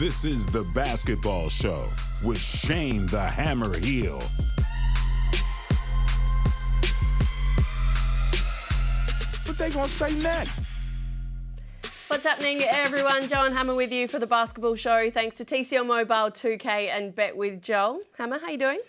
This is The Basketball Show with Shane the Hammer Heel. What they gonna say next? What's happening, everyone? Joe and Hammer with you for The Basketball Show. Thanks to TCL Mobile, 2K and Bet with Joel. Hammer, how you doing?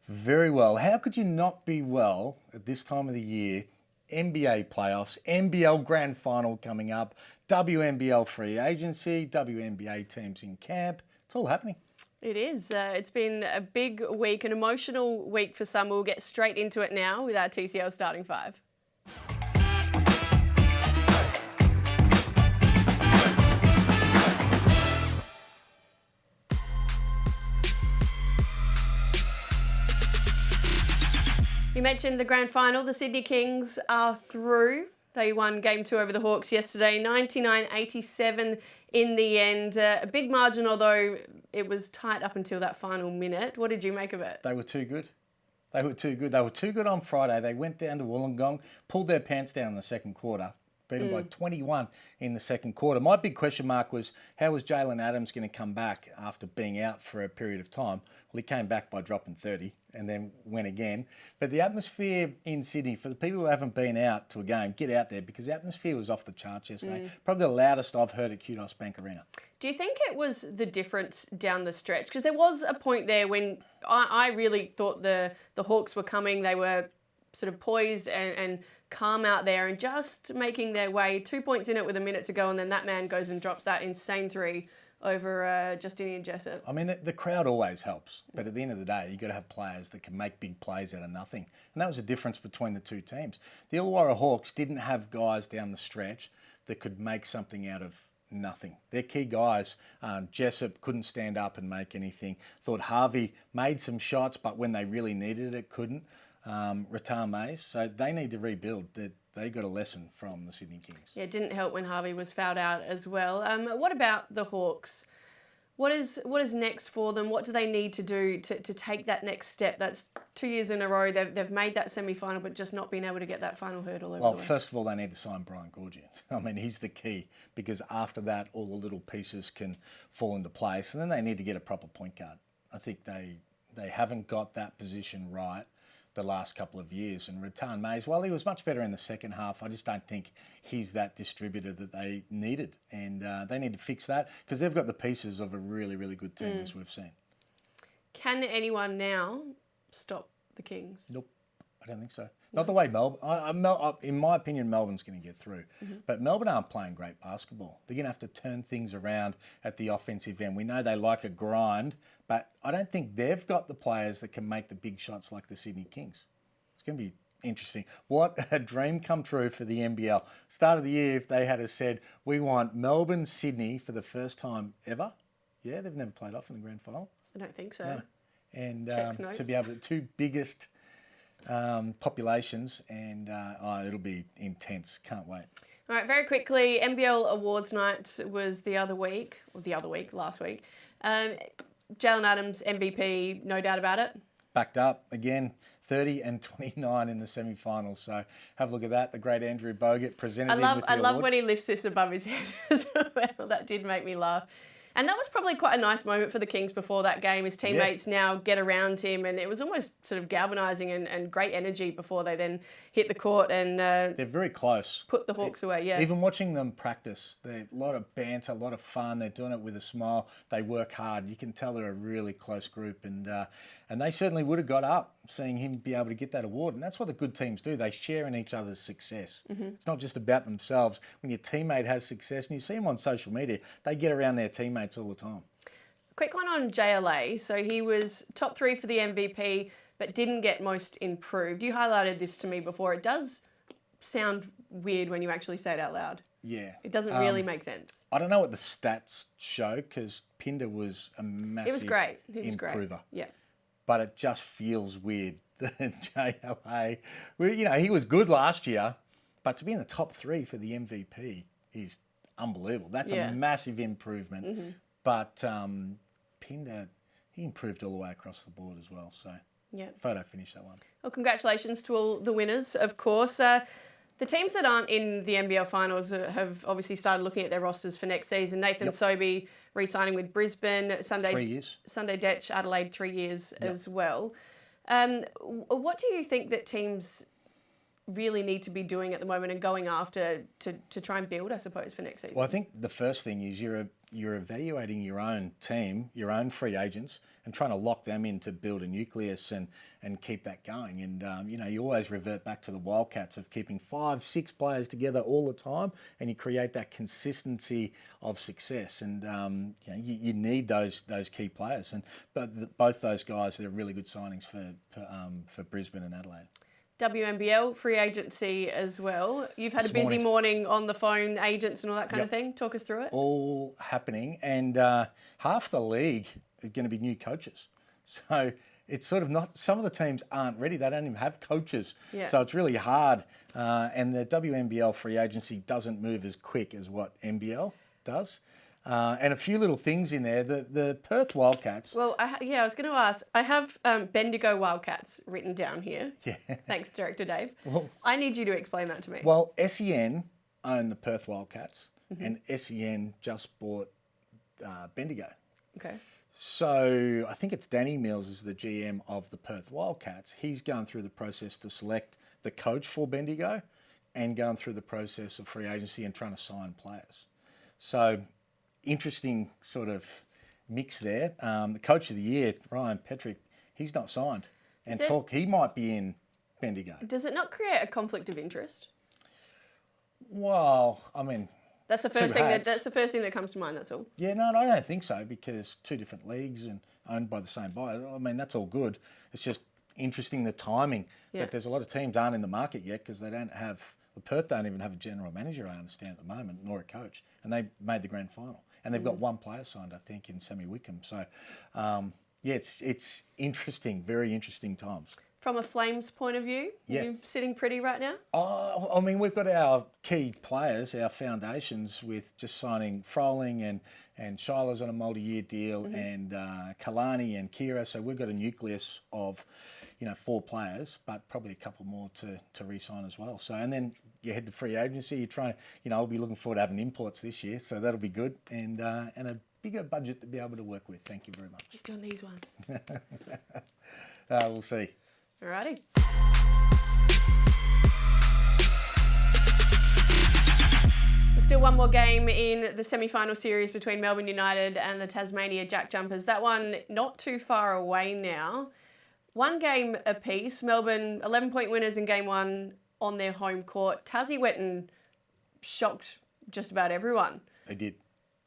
Very well. How could you not be well at this time of the year? NBA playoffs, NBL Grand Final coming up, WNBL free agency, WNBA teams in camp. It's all happening. It is. It's been a big week, an emotional week for some. We'll get straight into it now with our TCL starting five. You mentioned the grand final. The Sydney Kings are through. They won Game 2 over the Hawks yesterday, 99-87 in the end. A big margin, although it was tight up until that final minute. What did you make of it? They were too good. They were too good. They were too good on Friday. They went down to Wollongong, pulled their pants down in the second quarter, beat them by 21 in the second quarter. My big question mark was, how was Jaylen Adams going to come back after being out for a period of time? Well, he came back by dropping 30 and then went again. But the atmosphere in Sydney, for the people who haven't been out to a game, get out there because the atmosphere was off the charts yesterday. Probably the loudest I've heard at Kudos Bank Arena. Do you think it was the difference down the stretch? Because there was a point there when I really thought the Hawks were coming. They were sort of poised and calm out there and just making their way. 2 points in it with a minute to go, and then that man goes and drops that insane three over Justinian Jessup. I mean, the crowd always helps, but at the end of the day, you've got to have players that can make big plays out of nothing. And that was the difference between the two teams. The Illawarra Hawks didn't have guys down the stretch that could make something out of nothing. Their key guys, Jessup couldn't stand up and make anything. Thought Harvey made some shots, but when they really needed it, couldn't. Rattan Mays, so they need to rebuild. They got a lesson from the Sydney Kings. Yeah, it didn't help when Harvey was fouled out as well. What about the Hawks? What is next for them? What do they need to do to take that next step? That's 2 years in a row. They've made that semi-final, but just not been able to get that final hurdle over the way. Well, first of all, they need to sign Brian Gourjian. I mean, he's the key because after that, all the little pieces can fall into place. And then they need to get a proper point guard. I think they haven't got that position right the last couple of years. And Rattan Mays, while he was much better in the second half, I just don't think he's that distributor that they needed. And they need to fix that because they've got the pieces of a really, really good team, as we've seen. Can anyone now stop the Kings? Nope, I don't think so. Not the way Melbourne. In my opinion, Melbourne's going to get through. But Melbourne aren't playing great basketball. They're going to have to turn things around at the offensive end. We know they like a grind, but I don't think they've got the players that can make the big shots like the Sydney Kings. It's going to be interesting. What a dream come true for the NBL. Start of the year, if they had said, we want Melbourne, Sydney for the first time ever. Yeah, they've never played off in the grand final. I don't think so. No. And to be able to, two biggest populations, and it'll be intense. Can't wait. All right, very quickly, NBL Awards Night was last week. Jaylen Adams, MVP, no doubt about it. Backed up again, 30 and 29 in the semi-finals. So have a look at that. The great Andrew Bogut presented him with the I love award. when he lifts this above his head as well. That did make me laugh. And that was probably quite a nice moment for the Kings before that game. His teammates now get around him, and it was almost sort of galvanising and great energy before they then hit the court and they're very close. Put the Hawks away, yeah. Even watching them practice, a lot of banter, a lot of fun. They're doing it with a smile. They work hard. You can tell they're a really close group, and they certainly would have got up seeing him be able to get that award. And that's what the good teams do. They share in each other's success. It's not just about themselves. When your teammate has success, and you see them on social media, they get around their teammates all the time. Quick one on JLA. So he was top 3 for the MVP, but didn't get most improved. You highlighted this to me before. It does sound weird when you actually say it out loud. Yeah. It doesn't really make sense. I don't know what the stats show because Pinder was a massive It was great. He was improver. great. Yeah. But it just feels weird that JLA, he was good last year, but to be in the top 3 for the MVP is unbelievable. That's a massive improvement. But Pinder, he improved all the way across the board as well. So photo finish that one. Well, congratulations to all the winners, of course. The teams that aren't in the NBL finals have obviously started looking at their rosters for next season. Nathan Sobey re-signing with Brisbane. 3 years. Sunday Detch, Adelaide, 3 years as well. What do you think that teams really need to be doing at the moment and going after to try and build, I suppose, for next season? Well, I think the first thing is you're evaluating your own team, your own free agents, and trying to lock them in to build a nucleus and keep that going. And, you always revert back to the Wildcats of keeping 5, 6 players together all the time, and you create that consistency of success. And, you need those key players. But both those guys, they're really good signings for Brisbane and Adelaide. WNBL, free agency as well. You've had a busy morning on the phone, agents and all that kind of thing. Talk us through it. All happening. And half the league is going to be new coaches. So it's sort of not, some of the teams aren't ready. They don't even have coaches. Yeah. So it's really hard. And the WNBL free agency doesn't move as quick as what NBL does. And a few little things in there. The Perth Wildcats. Well, I was going to ask. I have Bendigo Wildcats written down here. Yeah. Thanks, Director Dave. Well, I need you to explain that to me. Well, SEN own the Perth Wildcats, and SEN just bought Bendigo. Okay. So I think it's Danny Mills is the GM of the Perth Wildcats. He's going through the process to select the coach for Bendigo and going through the process of free agency and trying to sign players. So interesting sort of mix there. The coach of the year, Ryan Petrick, he's not signed. And he might be in Bendigo. Does it not create a conflict of interest? Well, I mean, that's the first thing that comes to mind, that's all. Yeah, no, I don't think so, because 2 different leagues and owned by the same buyer. I mean, that's all good. It's just interesting the timing that there's a lot of teams aren't in the market yet because they don't have, the Perth don't even have a general manager, I understand, at the moment, nor a coach. And they made the grand final. And they've got 1 player signed, I think, in Sammy Wickham. So, it's interesting, very interesting times. From a Flames point of view, are you sitting pretty right now? Oh, I mean, we've got our key players, our foundations, with just signing Froling and Shila's on a multi-year deal, and Kalani and Kira. So we've got a nucleus of, 4 players, but probably a couple more to re-sign as well. So, and then you head to free agency. You're trying, I'll be looking forward to having imports this year, so that'll be good, and a bigger budget to be able to work with. Thank you very much. You've done these ones. We'll see. Alrighty. There's still one more game in the semi-final series between Melbourne United and the Tasmania Jack Jumpers. That one not too far away now. 1 game apiece. Melbourne 11-point winners in game 1 on their home court. Tassie went and shocked just about everyone. They did.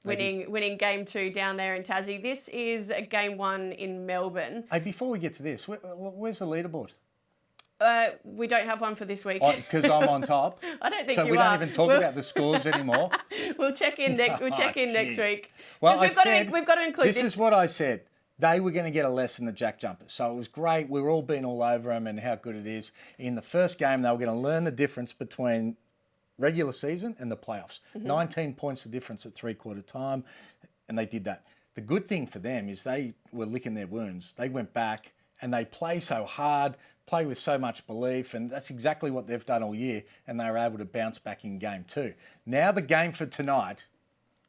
Winning game 2 down there in Tassie. This is a game 1 in Melbourne. Hey, before we get to this, where's the leaderboard? We don't have one for this week. Because I'm on top. I don't think so you we are. don't even talk about the scores anymore. We'll check in next. We'll check in next week. Well, we've got to include this. This is what I said. They were going to get a lesson, the Jack Jumpers. So it was great. We were all being all over them and how good it is. In the first game, they were going to learn the difference between regular season and the playoffs. 19 points the difference at 3/4 time, and they did that. The good thing for them is they were licking their wounds. They went back and they play so hard, play with so much belief, and that's exactly what they've done all year, and they were able to bounce back in game 2. Now the game for tonight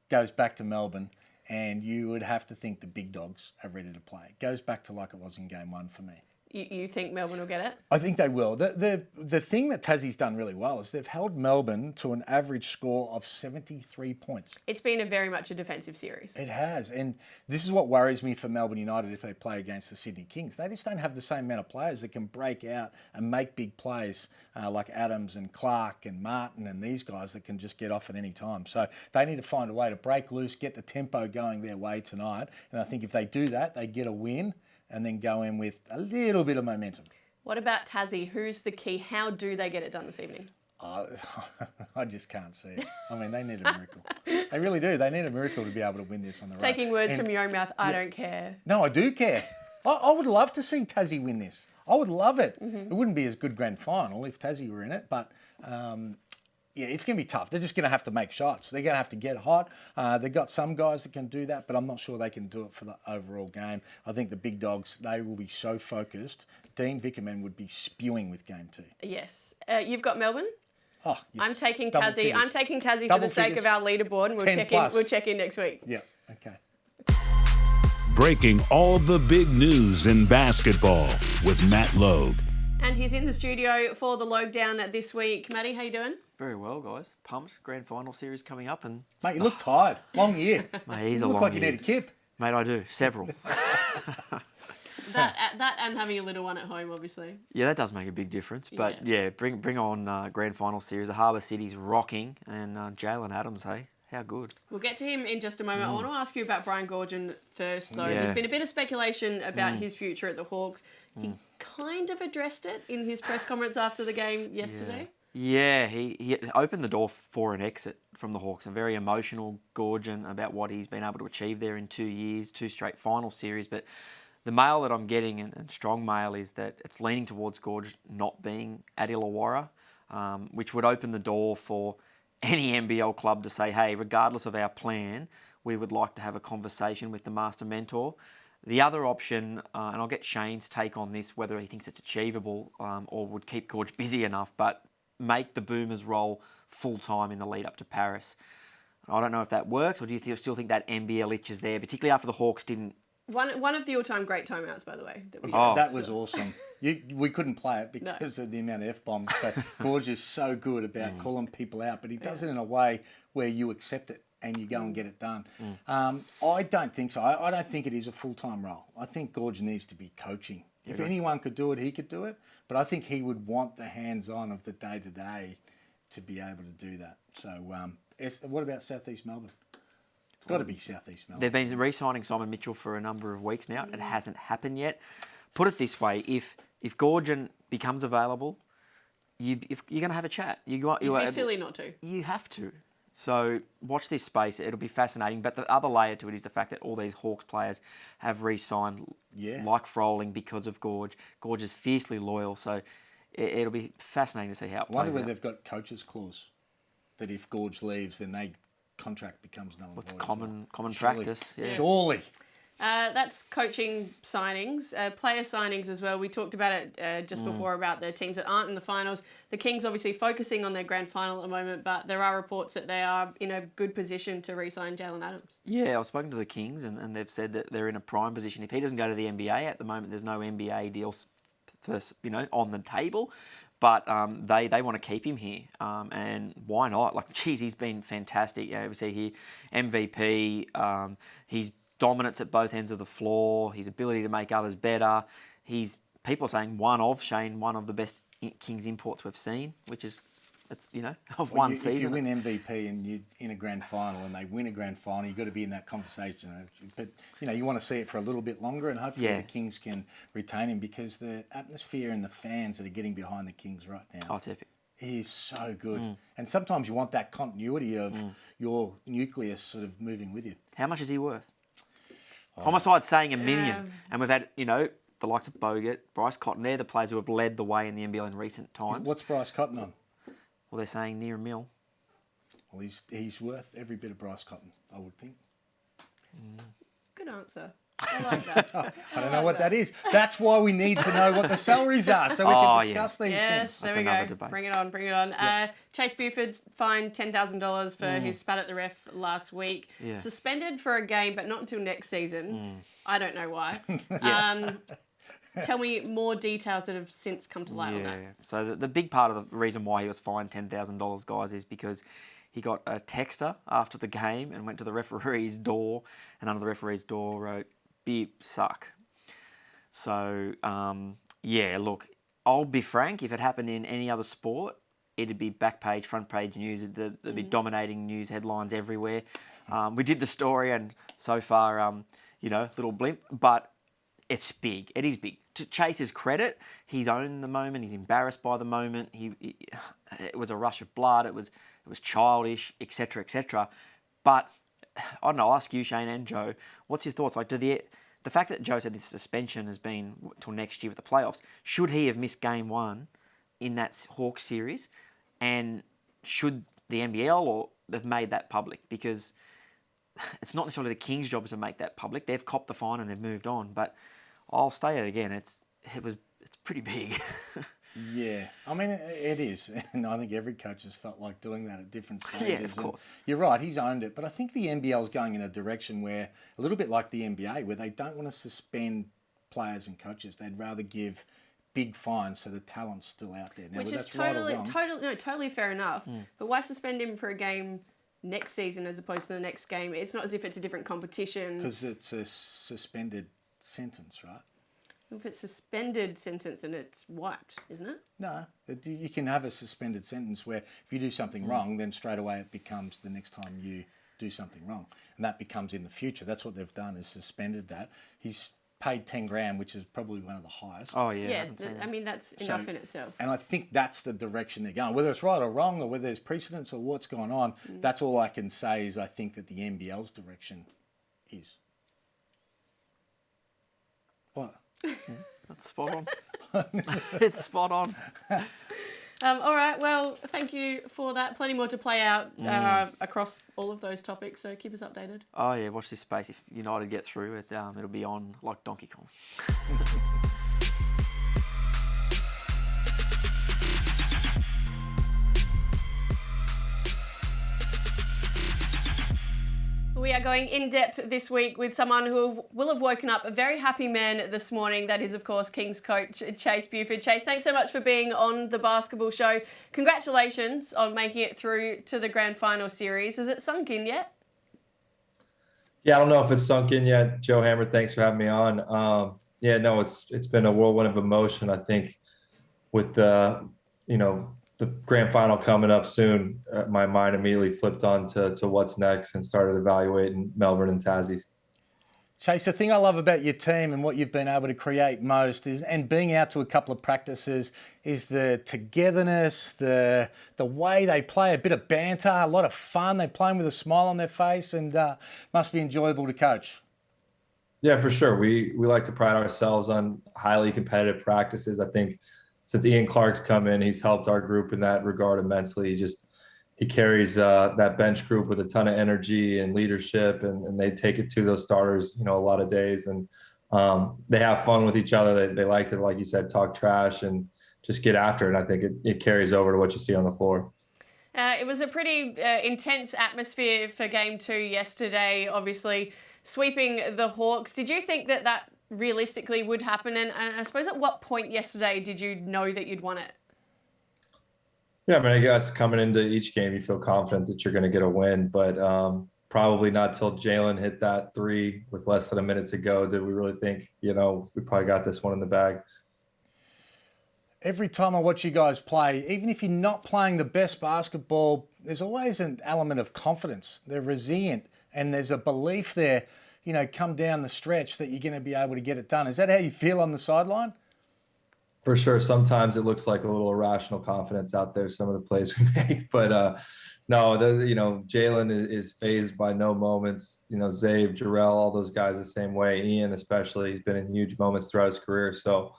goes back to Melbourne, and you would have to think the big dogs are ready to play. It goes back to like it was in game 1 for me. You think Melbourne will get it? I think they will. The thing that Tassie's done really well is they've held Melbourne to an average score of 73 points. It's been very much a defensive series. It has. And this is what worries me for Melbourne United if they play against the Sydney Kings. They just don't have the same amount of players that can break out and make big plays like Adams and Clark and Martin and these guys that can just get off at any time. So they need to find a way to break loose, get the tempo going their way tonight. And I think if they do that, they get a win and then go in with a little bit of momentum. What about Tassie? Who's the key? How do they get it done this evening? I just can't see it. I mean, they need a miracle. They really do. They need a miracle to be able to win this on the road. Taking words from your own mouth, I don't care. No, I do care. I would love to see Tassie win this. I would love it. It wouldn't be as good grand final if Tassie were in it, but yeah, it's going to be tough. They're just going to have to make shots. They're going to have to get hot. They've got some guys that can do that, but I'm not sure they can do it for the overall game. I think the big dogs, they will be so focused. Dean Vickerman would be spewing with game 2. Yes. You've got Melbourne? Oh, yes. I'm taking Double Tassie. figures. I'm taking Tassie for Double the sake figures. of our leaderboard, and 10 plus. we'll check in next week. Yeah, okay. Breaking all the big news in basketball with Matt Logue. And he's in the studio for the Lowdown this week. Matty, how you doing? Very well, guys. Pumped. Grand Final series coming up, and Mate, you look tired. Long year. mate, he's You a look long like you year. need a kip. Mate, I do several. That and having a little one at home, obviously. Yeah, that does make a big difference. But yeah, bring on Grand Final series. The Harbour City's rocking, and Jaylen Adams. Hey, how good? We'll get to him in just a moment. I want to ask you about Brian Gourjian first, though. Yeah. There's been a bit of speculation about his future at the Hawks. He kind of addressed it in his press conference after the game yesterday. Yeah, he opened the door for an exit from the Hawks. A very emotional Gourjian about what he's been able to achieve there in 2 years, 2 straight final series. But the mail that I'm getting, and strong mail, is that it's leaning towards Gourj not being at Illawarra, which would open the door for any NBL club to say, hey, regardless of our plan, we would like to have a conversation with the master mentor. The other option, and I'll get Shane's take on this, whether he thinks it's achievable or would keep Gourj busy enough, but make the Boomers role full-time in the lead up to Paris. I don't know if that works, or do you still think that NBL itch is there, particularly after the Hawks didn't... One of the all-time great timeouts, by the way. That was awesome. We couldn't play it because of the amount of F-bombs, but Gourj is so good about calling people out, but he does it in a way where you accept it and you go and get it done. I don't think so. I don't think it is a full-time role. I think Gourj needs to be coaching. If anyone could do it, he could do it, but I think he would want the hands-on of the day-to-day to be able to do that. So what about South East Melbourne? It's got to be South East Melbourne. They've been re-signing Simon Mitchell for a number of weeks now. It hasn't happened yet. Put it this way, if Gourjian becomes available, you're going to have a chat. You'd be silly not to. You have to. So watch this space. It'll be fascinating. But the other layer to it is the fact that all these Hawks players have re-signed, like Froling, because of Gourj. Gourj is fiercely loyal. So it'll be fascinating to see how it plays I wonder whether out. they've got coaches' clause that if Gourj leaves, then they contract becomes null and void. It's common Surely. practice. Yeah. Surely. That's coaching signings, player signings as well. We talked about it just before about the teams that aren't in the finals. The Kings obviously focusing on their grand final at the moment, but there are reports that they are in a good position to re-sign Jalen Adams. Yeah, I've spoken to the Kings and they've said that they're in a prime position. If he doesn't go to the NBA at the moment, there's no NBA deals on the table. But they want to keep him here, and why not? Like, geez, he's been fantastic. You know, we see here MVP. His dominance at both ends of the floor. His ability to make others better. People are saying one of the best Kings imports we've seen, which is of one season. If you win MVP and you're in a grand final and they win a grand final, you've got to be in that conversation. But, you want to see it for a little bit longer, and hopefully the Kings can retain him, because the atmosphere and the fans that are getting behind the Kings right now. Oh, it's epic. Is so good. And sometimes you want that continuity of your nucleus sort of moving with you. How much is he worth? Homicide's saying $1 million. And we've had, the likes of Bogut, Bryce Cotton. They're the players who have led the way in the NBL in recent times. What's Bryce Cotton on? Well, they're saying near $1 million. Well, he's worth every bit of Bryce Cotton, I would think. Good answer. I like that. I don't know what that is. That's why we need to know what the salaries are, so we can discuss these yes, things. there we go. Debate. Bring it on. Yep. Chase Buford fined $10,000 for his spat at the ref last week. Yeah. Suspended for a game, but not until next season. I don't know why. Tell me more details that have since come to light on that. So the big part of the reason why he was fined $10,000, guys, is because he got a texter after the game and went to the referee's door, and under the referee's door wrote, "Beep suck." So, look, I'll be frank, if it happened in any other sport, it'd be back page, front page news. There'd be dominating news headlines everywhere. We did the story, and so far, little blimp, but it's big. It is big. To Chase's credit, he's owned the moment. He's embarrassed by the moment. It was a rush of blood. It was childish, etc., etc. But I don't know. I'll ask you, Shane and Joe, what's your thoughts? Like, the fact that Joe said this suspension has been till next year with the playoffs, should he have missed game one in that Hawks series, and should the NBL or have made that public? Because it's not necessarily the Kings' job to make that public. They've copped the fine and they've moved on. But I'll say it again. It's pretty big. Yeah, I mean, it is. And I think every coach has felt like doing that at different stages. Yeah, of course. And you're right, he's owned it. But I think the NBL is going in a direction where, a little bit like the NBA, where they don't want to suspend players and coaches. They'd rather give big fines so the talent's still out there. Now, Which is that's right or wrong, totally fair enough. But why suspend him for a game next season as opposed to the next game? It's not as if it's a different competition. because it's a suspended sentence, right? If it's suspended sentence, then it's wiped, isn't it? No, you can have a suspended sentence where if you do something wrong, then straight away it becomes the next time you do something wrong. And that becomes in the future. That's what they've done, is suspended that. He's paid 10 grand, which is probably one of the highest. Oh, yeah. Yeah, I mean, that's enough in itself. And I think that's the direction they're going. Whether it's right or wrong, or whether there's precedence or what's going on, that's all I can say is I think that the NBL's direction is. What? That's spot on. It's spot on. All right, well, thank you for that. Plenty more to play out across all of those topics, so keep us updated. Oh, yeah, watch this space. If United get through it, it'll be on like Donkey Kong. We are going in depth this week with someone who will have woken up a very happy man this morning. That is, of course, Kings coach Chase Buford. Chase, thanks so much for being on the basketball show. Congratulations on making it through to the Grand Final series. Has it sunk in yet? Yeah, I don't know if it's sunk in yet. Joe Hammer, thanks for having me on. It's been a whirlwind of emotion. I think with the Grand Final coming up soon, my mind immediately flipped on to what's next and started evaluating Melbourne and Tassie. Chase, the thing I love about your team and what you've been able to create most is, and being out to a couple of practices, is the togetherness, the way they play, a bit of banter, a lot of fun. They're playing with a smile on their face, and must be enjoyable to coach. Yeah, for sure. We like to pride ourselves on highly competitive practices. I think since Ian Clark's come in, he's helped our group in that regard immensely. He carries that bench group with a ton of energy and leadership, and they take it to those starters, a lot of days. And they have fun with each other. They like to, like you said, talk trash and just get after it. And I think it carries over to what you see on the floor. It was a pretty intense atmosphere for Game 2 yesterday, obviously sweeping the Hawks. Did you think that realistically would happen? And I suppose at what point yesterday did you know that you'd won it? Yeah, I mean, I guess coming into each game, you feel confident that you're going to get a win, but probably not till Jaylen hit that three with less than a minute to go did we really think, we probably got this one in the bag. Every time I watch you guys play, even if you're not playing the best basketball, there's always an element of confidence. They're resilient, and there's a belief there, come down the stretch that you're going to be able to get it done. Is that how you feel on the sideline? For sure. Sometimes it looks like a little irrational confidence out there, some of the plays we make, but no, Jaylen is phased by no moments. Zabe, Jarrell, all those guys the same way. Ian especially, he's been in huge moments throughout his career. So,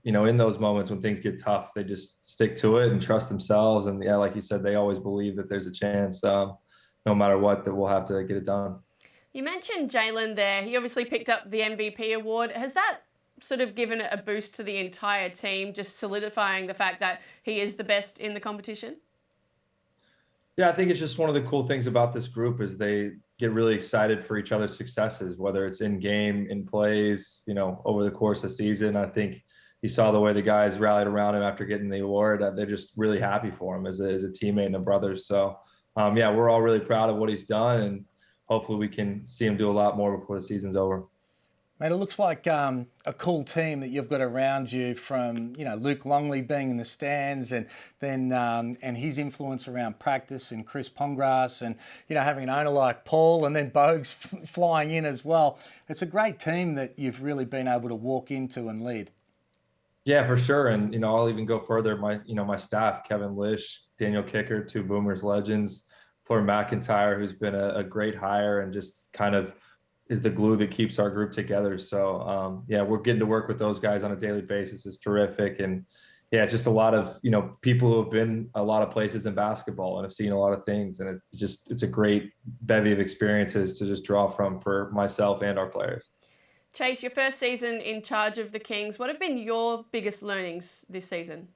in those moments when things get tough, they just stick to it and trust themselves. And yeah, like you said, they always believe that there's a chance, no matter what, that we'll have to get it done. You mentioned Jaylen there. He obviously picked up the MVP award. Has that sort of given it a boost to the entire team, just solidifying the fact that he is the best in the competition? Yeah, I think it's just one of the cool things about this group is they get really excited for each other's successes, whether it's in game, in plays, over the course of the season. I think you saw the way the guys rallied around him after getting the award. They're just really happy for him as a teammate and a brother. So, we're all really proud of what he's done, and hopefully we can see him do a lot more before the season's over. Mate, it looks like a cool team that you've got around you, from Luke Longley being in the stands, and then and his influence around practice, and Chris Pongras, and having an owner like Paul, and then Bogues flying in as well. It's a great team that you've really been able to walk into and lead. Yeah, for sure. And I'll even go further. My staff, Kevin Lish, Daniel Kicker, two Boomers legends, Fleur McIntyre, who's been a great hire and just kind of is the glue that keeps our group together. So, we're getting to work with those guys on a daily basis is terrific. And yeah, it's just a lot of, people who have been a lot of places in basketball and have seen a lot of things. And it's a great bevy of experiences to just draw from for myself and our players. Chase, your first season in charge of the Kings. What have been your biggest learnings this season?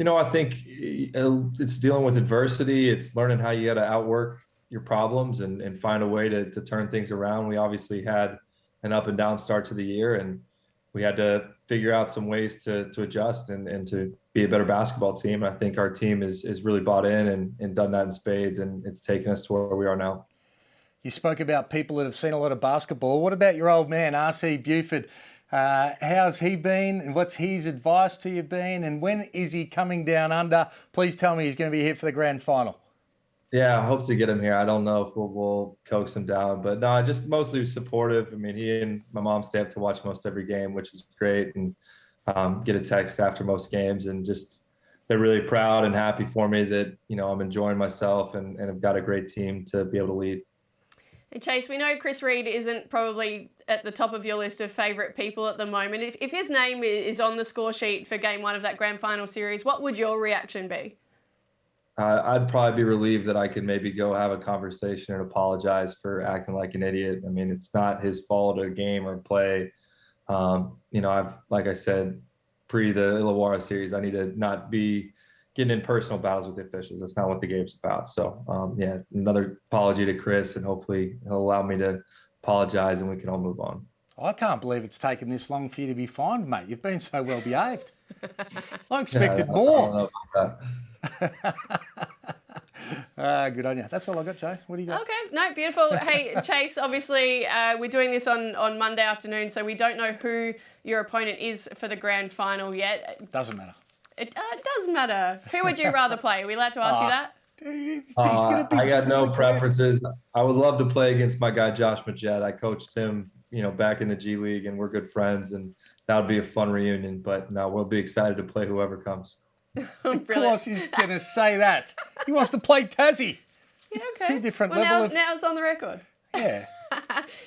I think it's dealing with adversity. It's learning how you got to outwork your problems and find a way to turn things around. We obviously had an up and down start to the year, and we had to figure out some ways to adjust and to be a better basketball team. I think our team is really bought in and done that in spades, and it's taken us to where we are now. You spoke about people that have seen a lot of basketball. What about your old man, R.C. Buford? How's he been, and what's his advice to you been, and when is he coming down under? Please tell me he's going to be here for the grand final. Yeah, I hope to get him here. I don't know if we'll coax him down, but no, just mostly supportive. I mean, he and my mom stay up to watch most every game, which is great, and get a text after most games, and just they're really proud and happy for me that I'm enjoying myself and I've got a great team to be able to lead. And Chase, we know Chris Reed isn't probably at the top of your list of favourite people at the moment. If his name is on the score sheet for Game 1 of that grand final series, what would your reaction be? I'd probably be relieved that I could maybe go have a conversation and apologize for acting like an idiot. I mean, it's not his fault, a game or play. I've, like I said, pre the Illawarra series, I need to not be getting in personal battles with the officials. That's not what the game's about. So, another apology to Chris, and hopefully he'll allow me to apologize and we can all move on. I can't believe it's taken this long for you to be fined, mate. You've been so well behaved. I expected more. I don't know about that. Good on you. That's all I got, Joe. What do you got? Okay, no, beautiful. Hey, Chase, obviously we're doing this on Monday afternoon, so we don't know who your opponent is for the grand final yet. Doesn't matter. It does matter. Who would you rather play? Are we allowed to ask you that? I got no preferences. I would love to play against my guy, Josh Majette. I coached him, back in the G League, and we're good friends, and that would be a fun reunion. But no, we'll be excited to play whoever comes. Of course he's going to say that. He wants to play Tassie. Yeah, okay. Two different levels. Now it's on the record. Yeah.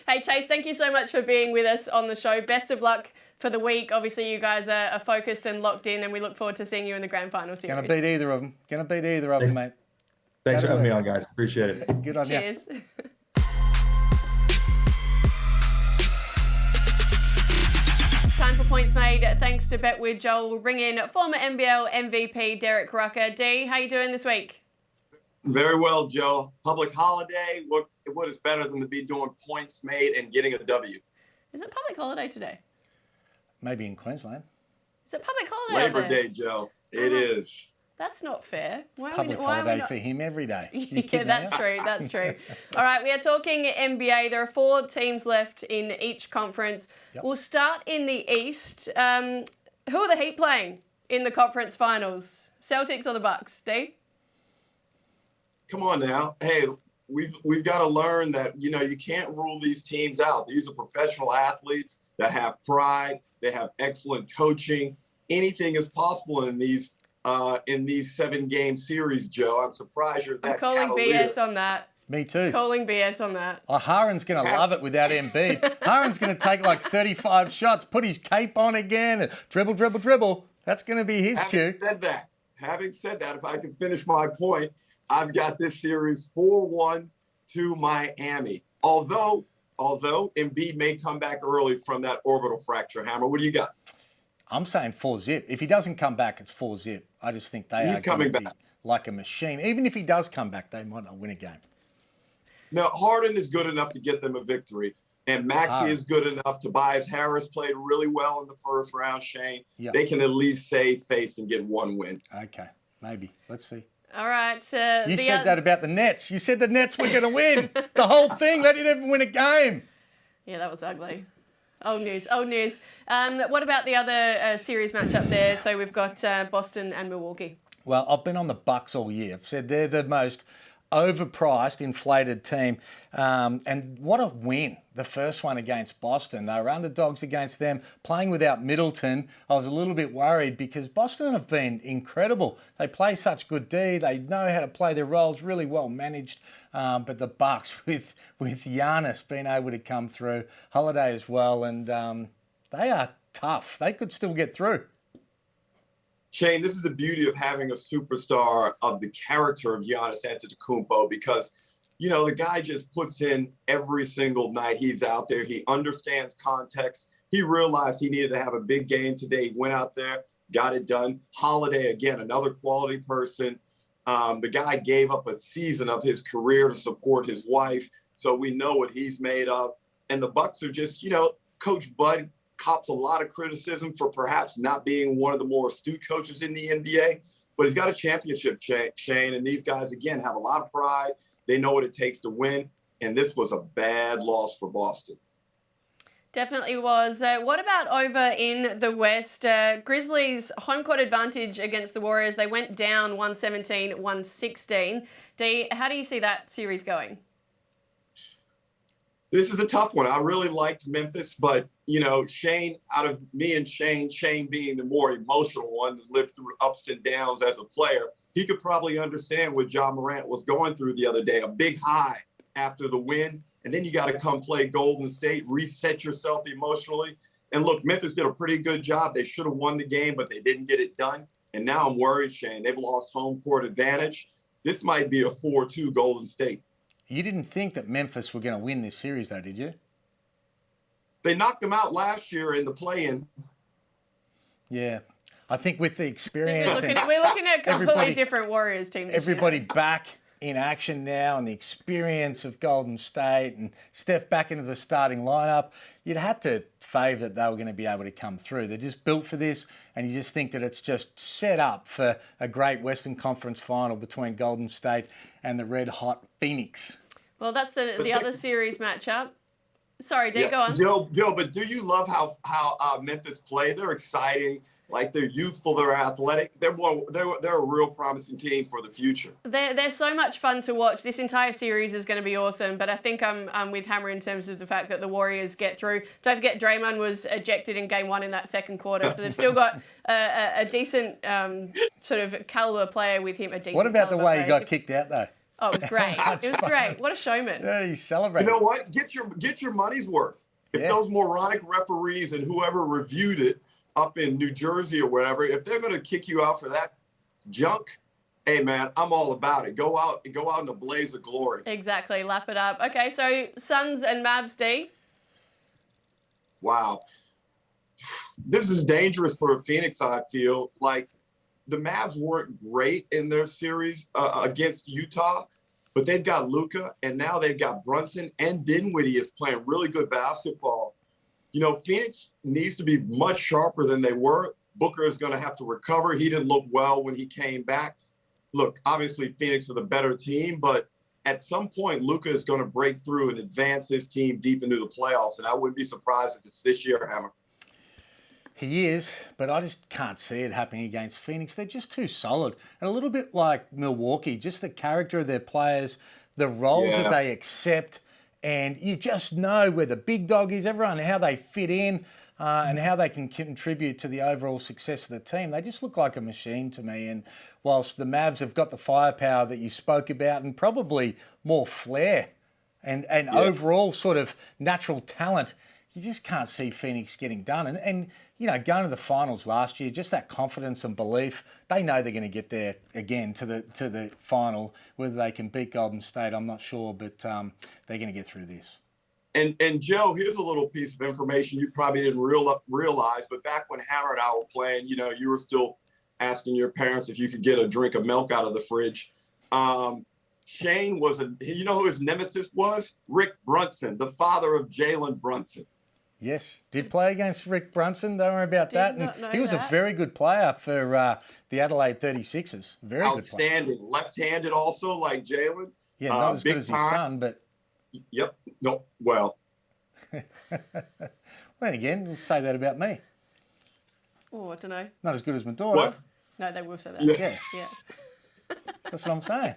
Hey, Chase, thank you so much for being with us on the show. Best of luck for the week. Obviously, you guys are focused and locked in, and we look forward to seeing you in the grand final series. Going to beat either of them. Mate. Thanks for having me on, guys. Appreciate it. Good on you. Cheers. Time for points made. Thanks to Bet with Joel. We'll bring in former NBL MVP Derek Rucker. D, how you doing this week? Very well, Joe. Public holiday. What is better than to be doing points made and getting a W? Is it public holiday today? Maybe in Queensland. Is it public holiday? Labor Day, Joe. It is. That's not fair. Public holiday for him every day. Yeah, that's true. That's true. All right, we are talking NBA. There are 4 teams left in each conference. Yep. We'll start in the East. Who are the Heat playing in the conference finals? Celtics or the Bucks? D? Come on now. Hey, we've got to learn that, you can't rule these teams out. These are professional athletes that have pride. They have excellent coaching. Anything is possible in these 7-game series, Joe. I'm surprised you're that I'm calling cavalier. BS on that. Me too. Calling BS on that. Oh, Haren's going to love it without Embiid. Haren's going to take like 35 shots, put his cape on again, and dribble. That's going to be his cue. Having said that, if I can finish my point, I've got this series 4-1 to Miami. Although Embiid may come back early from that orbital fracture. Hammer, what do you got? I'm saying 4-zip. If he doesn't come back, it's 4-zip. I just think he's coming back like a machine. Even if he does come back, they might not win a game. Now, Harden is good enough to get them a victory, and Maxey is good enough. Tobias Harris played really well in the first round, Shane. Yep. They can at least save face and get one win. Okay, maybe. Let's see. All right. You said that about the Nets. You said the Nets were going to win. The whole thing. They didn't even win a game. Yeah, that was ugly. Old news. What about the other series matchup there? So we've got Boston and Milwaukee. Well, I've been on the Bucks all year. I've said they're the most overpriced, inflated team. And what a win, the first one against Boston. They were underdogs against them, playing without Middleton. I was a little bit worried because Boston have been incredible. They play such good D. They know how to play their roles, really well managed. But the Bucks, with Giannis being able to come through, Holiday as well, and they are tough. They could still get through. Shane, this is the beauty of having a superstar of the character of Giannis Antetokounmpo because, the guy just puts in every single night he's out there. He understands context. He realized he needed to have a big game today. He went out there, got it done. Holiday, again, another quality person. The guy gave up a season of his career to support his wife. So we know what he's made of. And the Bucks are just, Coach Bud cops a lot of criticism for perhaps not being one of the more astute coaches in the NBA. But he's got a championship, Shane. And these guys, again, have a lot of pride. They know what it takes to win. And this was a bad loss for Boston. Definitely was. What about over in the West? Grizzlies' home court advantage against the Warriors. They went down 117-116. Dee, how do you see that series going? This is a tough one. I really liked Memphis, but, Shane, out of me and Shane being the more emotional one to live through ups and downs as a player, he could probably understand what Ja Morant was going through the other day, a big high after the win. And then you got to come play Golden State, reset yourself emotionally. And look, Memphis did a pretty good job. They should have won the game, but they didn't get it done. And now I'm worried, Shane. They've lost home court advantage. This might be a 4-2 Golden State. You didn't think that Memphis were going to win this series, though, did you? They knocked them out last year in the play-in. Yeah. I think with the experience... We're looking at a completely different Warriors team this everybody year. back in action now and the experience of Golden State and Steph back into the starting lineup, you'd have to favour that they were going to be able to come through. They're just built for this, and you just think that it's just set up for a great Western Conference final between Golden State and the red-hot Phoenix. Well, that's the other series matchup. Sorry, Dee, go on. Joe, but do you love how Memphis play? They're exciting. Like, they're youthful, they're athletic. They're a real promising team for the future. They're so much fun to watch. This entire series is going to be awesome. But I think I'm with Hammer in terms of the fact that the Warriors get through. Don't forget, Draymond was ejected in Game 1 in that second quarter, so they've still got a decent sort of caliber player with him. What about the way he got kicked out, though? Oh, it was great. It was great. What a showman. Yeah, he celebrated. You know what? Get your money's worth. If those moronic referees and whoever reviewed it up in New Jersey or wherever, if they're going to kick you out for that junk, hey, man, I'm all about it. Go out in a blaze of glory. Exactly. Lap it up. Okay, so Suns and Mavs, D. Wow. This is dangerous for Phoenix, I feel. Like, the Mavs weren't great in their series against Utah, but they've got Luka, and now they've got Brunson, and Dinwiddie is playing really good basketball. Phoenix needs to be much sharper than they were. Booker is going to have to recover. He didn't look well when he came back. Look, obviously Phoenix are the better team, but at some point Luka is going to break through and advance his team deep into the playoffs, and I wouldn't be surprised if it's this year, Hammer. He is, but I just can't see it happening against Phoenix. They're just too solid. And a little bit like Milwaukee, just the character of their players, the roles that they accept, and you just know where the big dog is, everyone, how they fit in and how they can contribute to the overall success of the team. They just look like a machine to me. And whilst the Mavs have got the firepower that you spoke about and probably more flair and overall sort of natural talent, you just can't see Phoenix getting done. And going to the finals last year, just that confidence and belief, they know they're going to get there again to the final. Whether they can beat Golden State, I'm not sure, but they're going to get through this. And Joe, here's a little piece of information you probably didn't realize, but back when Hammer and I were playing, you were still asking your parents if you could get a drink of milk out of the fridge. Shane was you know who his nemesis was? Rick Brunson, the father of Jalen Brunson. Yes, did play against Rick Brunson. Don't worry about that. And he was a very good player for the Adelaide 36ers. Very good player. Outstanding. Left-handed also, like Jalen. Yeah, not as good as his son, but... Yep. No, well. Then again, we'll say that about me. Oh, I don't know. Not as good as my daughter. What? No, they will say that. Yeah. That's what I'm saying.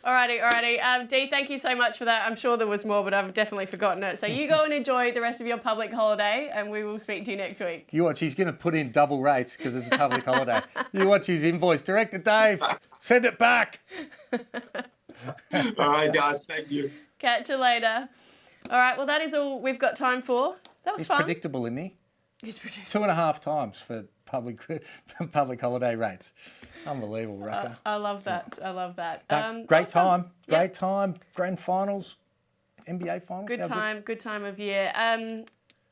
Alrighty. Dee, thank you so much for that. I'm sure there was more, but I've definitely forgotten it. So you go and enjoy the rest of your public holiday, and we will speak to you next week. You watch, he's going to put in double rates because it's a public holiday. You watch his invoice. Director Dave, send it back. All right, guys. Thank you. Catch you later. All right, well, that is all we've got time for. That was He's fun. predictable, isn't he? It's ridiculous. 2.5 times for public holiday rates. Unbelievable, Rucker. I love that. I love that. Great time. Yep. Great time. Grand finals. NBA finals. Good How time. Good time of year.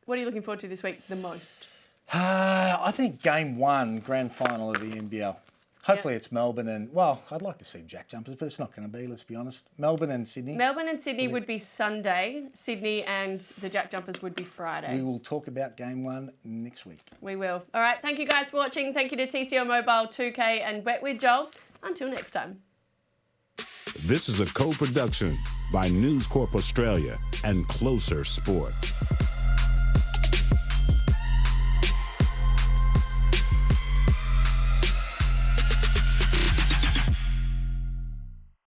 What are you looking forward to this week the most? I think game 1, grand final of the NBL. Hopefully it's Melbourne and, well, I'd like to see Jack Jumpers, but it's not going to be, let's be honest. Melbourne and Sydney. Melbourne and Sydney would be Sunday. Sydney and the Jack Jumpers would be Friday. We will talk about game 1 next week. We will. All right. Thank you guys for watching. Thank you to TCL Mobile, 2K and Wet with Joel. Until next time. This is a co-production by News Corp Australia and Closer Sports.